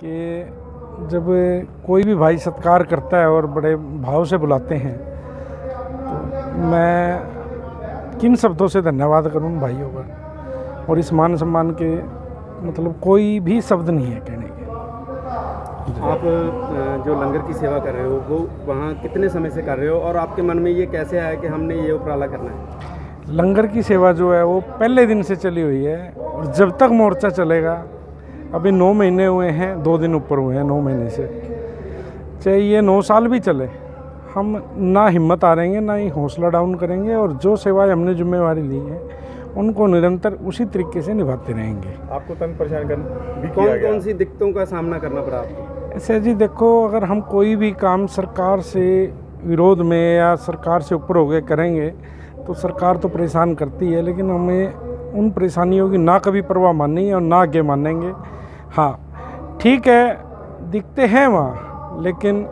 कि जब कोई भी भाई सत्कार करता है और बड़े भाव से बुलाते हैं तो मैं किन शब्दों से धन्यवाद करूं उन भाइयों का। और इस मान सम्मान के मतलब कोई भी शब्द नहीं है कहने के। आप जो लंगर की सेवा कर रहे हो वो वहाँ कितने समय से कर रहे हो और आपके मन में ये कैसे आया कि हमने ये उपराला करना है? लंगर की सेवा जो है वो पहले दिन से चली हुई है और जब तक मोर्चा चलेगा, अभी 9 महीने हुए हैं, 2 दिन ऊपर हुए हैं 9 महीने से, चाहे ये 9 साल भी चले, हम ना हिम्मत हारेंगे ना ही हौसला डाउन करेंगे और जो सेवाएं हमने जिम्मेवारी ली है उनको निरंतर उसी तरीके से निभाते रहेंगे। आपको तंग परेशान करना कौन सी दिक्कतों का सामना करना पड़ा आपको? ऐसे जी देखो, अगर हम कोई भी काम सरकार से विरोध में या सरकार से ऊपर हो गए करेंगे तो सरकार तो परेशान करती है, लेकिन हमें उन परेशानियों की ना कभी परवाह माननी है और ना आगे मानेंगे। हाँ ठीक है, दिखते हैं वहाँ, लेकिन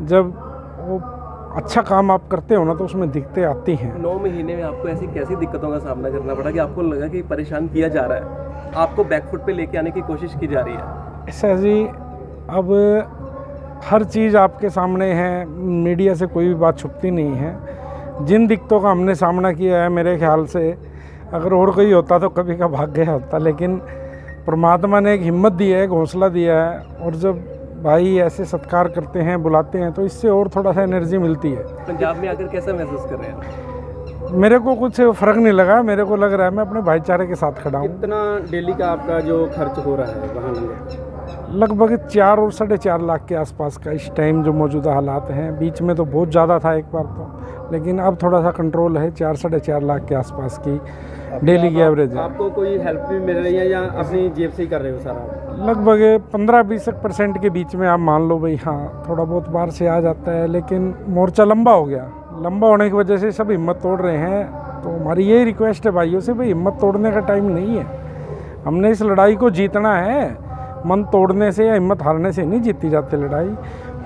जब वो अच्छा काम आप करते हो ना तो उसमें दिक्कतें आती हैं। 9 महीने में आपको ऐसी कैसी दिक्कतों का सामना करना पड़ा कि आपको लगा कि परेशान किया जा रहा है, आपको बैकफुट पे लेके आने की कोशिश की जा रही है? ऐसा जी, अब हर चीज़ आपके सामने है, मीडिया से कोई भी बात छुपती नहीं है। जिन दिक्कतों का हमने सामना किया है, मेरे ख्याल से अगर और कोई होता तो कभी का भाग गया होता, लेकिन परमात्मा ने एक हिम्मत दी है, एक हौसला दिया है। और जब भाई ऐसे सत्कार करते हैं, बुलाते हैं, तो इससे और थोड़ा सा एनर्जी मिलती है। पंजाब में आकर कैसा महसूस कर रहे हैं? मेरे को कुछ फ़र्क नहीं लगा, मेरे को लग रहा है मैं अपने भाईचारे के साथ खड़ा हूँ। कितना डेली का आपका जो खर्च हो रहा है वहाँ लंगर? लगभग 4 और 4.5 लाख के आसपास का इस टाइम जो मौजूदा हालात हैं। बीच में तो बहुत ज़्यादा था एक बार तो, लेकिन अब थोड़ा सा कंट्रोल है। 4-4.5 लाख के आसपास की डेली की एवरेज है। आपको कोई हेल्प भी मिल रही है या अपनी जेब से ही कर रहे हो सारा? लगभग 15-20% के बीच में आप मान लो भाई। हाँ, थोड़ा बहुत बाहर से आ जाता है, लेकिन मोर्चा लंबा हो गया। लंबा होने की वजह से सब हिम्मत तोड़ रहे हैं, तो हमारी यही रिक्वेस्ट है भाइयों से, भाई हिम्मत तोड़ने का टाइम नहीं है। हमने इस लड़ाई को जीतना है। मन तोड़ने से या हिम्मत हारने से नहीं जीती जाती लड़ाई,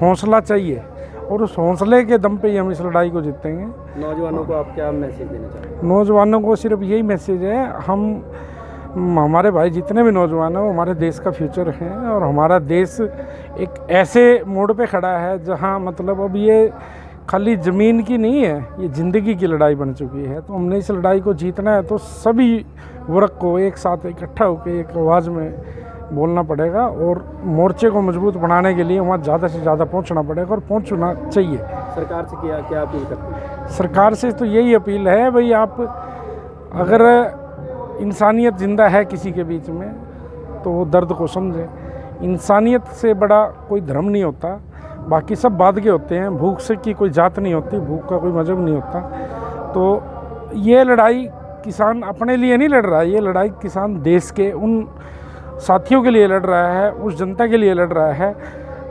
हौसला चाहिए और उस हौसले के दम पे ही हम इस लड़ाई को जीतेंगे। नौजवानों को आप क्या मैसेज देना चाहते हैं? नौजवानों को सिर्फ यही मैसेज है, हमारे भाई जितने भी नौजवान हैं वो हमारे देश का फ्यूचर हैं और हमारा देश एक ऐसे मोड़ पे खड़ा है जहां मतलब अब ये खाली ज़मीन की नहीं है, ये ज़िंदगी की लड़ाई बन चुकी है। तो हमने इस लड़ाई को जीतना है, तो सभी वर्ग को एक साथ इकट्ठा होकर एक आवाज़ में बोलना पड़ेगा और मोर्चे को मजबूत बनाने के लिए वहाँ ज़्यादा से ज़्यादा पहुँचना पड़ेगा और पहुँचना चाहिए। सरकार से क्या अपील करते हैं? सरकार से तो यही अपील है भाई, आप अगर इंसानियत ज़िंदा है किसी के बीच में तो वो दर्द को समझे। इंसानियत से बड़ा कोई धर्म नहीं होता, बाकी सब बाद के होते हैं। भूख से की कोई जात नहीं होती, भूख का कोई मजहब नहीं होता। तो ये लड़ाई किसान अपने लिए नहीं लड़ रहा है, ये लड़ाई किसान देश के उन साथियों के लिए लड़ रहा है, उस जनता के लिए लड़ रहा है।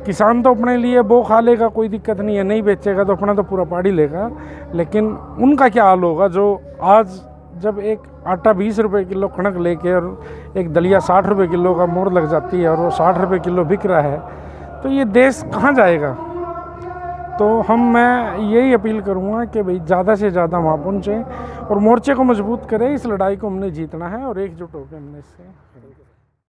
किसान तो अपने लिए वो खा लेगा, कोई दिक्कत नहीं है, नहीं बेचेगा तो अपना तो पूरा पाड़ी लेगा, लेकिन उनका क्या हाल होगा जो आज जब एक आटा 20 रुपये किलो कणक लेके और एक दलिया 60 रुपये किलो का मोड़ लग जाती है और वो 60 रुपये किलो बिक रहा है, तो ये देश कहाँ जाएगा? तो मैं यही अपील करूँगा कि भाई ज़्यादा से ज़्यादा वहाँ पहुँचें और मोर्चे को मजबूत करें। इस लड़ाई को हमने जीतना है और एकजुट होकर हमने इससे